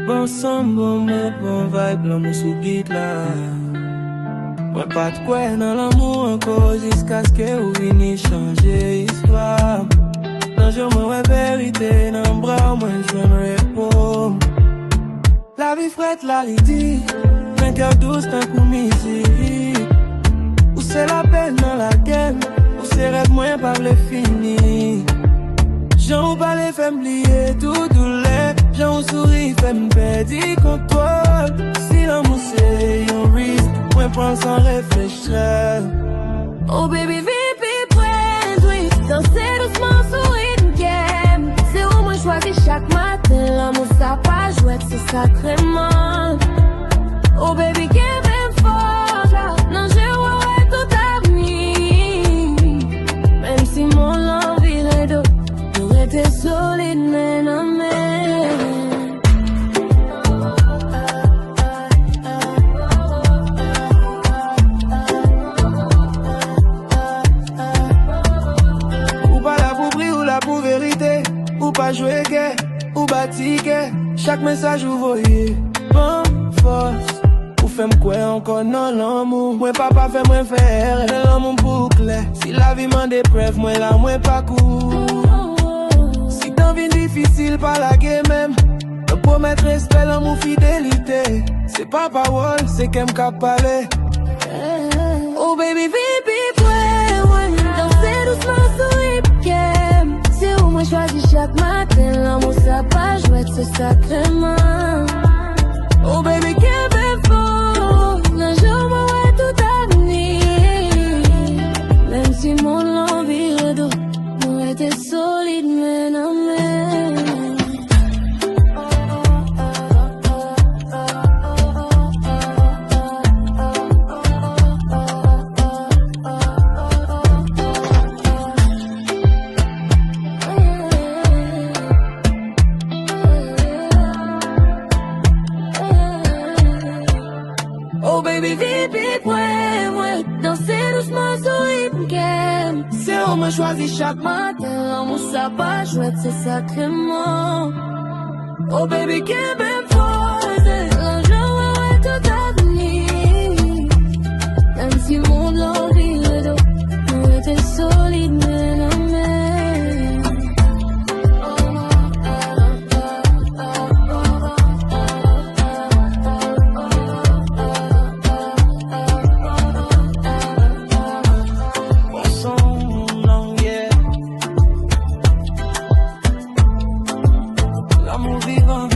bon son, bon mais bon vibe, l'amour sous beat là. Moi pas de quoi dans l'amour encore jusqu'à ce que vous veniez changer histoire. Dans jour moi ouais vérité, dans bras moi je me réponds. La vie frette la lydie, 20h douce d'un coup musique. Où c'est la peine dans la game, où c'est rêve moins pas les fini. J'en pas les fait m'plier tout douleur, j'en souris fait m'perdre contrôle. Si l'amour c'est un risque, moi prends sans réfléchir. Oh baby vipi prends, oui, danser doucement sur une game. C'est où moi choisis chaque matin, l'amour ça pas jouer, c'est sacrément. Oh baby give him fort, là, non je vois tout avenir. Même si mon envie est d'eau, j'aurais été solide, mais non mais. Ou pas la pour prix ou la pour vérité, ou pas jouer gay, ou batiquer. Chaque message vous voyez, bon force. Ou fais quoi encore non l'amour. Moi papa fait moi faire, l'amour boucle. Si la vie m'en déprève, moi là moi pas cool. Si t'en vie difficile, pas la game même. Me promettre respect, l'amour fidélité. C'est pas parole, c'est qu'elle m'a parlé. Oh baby vipi prends, ouais, danser doucement sur une game. C'est où moi choisis chaque matin, l'amour ça pas jouer, c'est sacrément. Oh baby give it for, un jour moi ouais tout avenir. Même si mon envie redoute, moi était solide mais non mais. Oh baby vipi prends, ouais, danser doucement sur une game. C'est où moi choisis chaque matin, l'amour ça pas jouer, c'est sacrément. Oh baby give it for, un jour ouais tout avenir. Même si mon envie le dos, moi était solide mais non mais. L'amour vivant.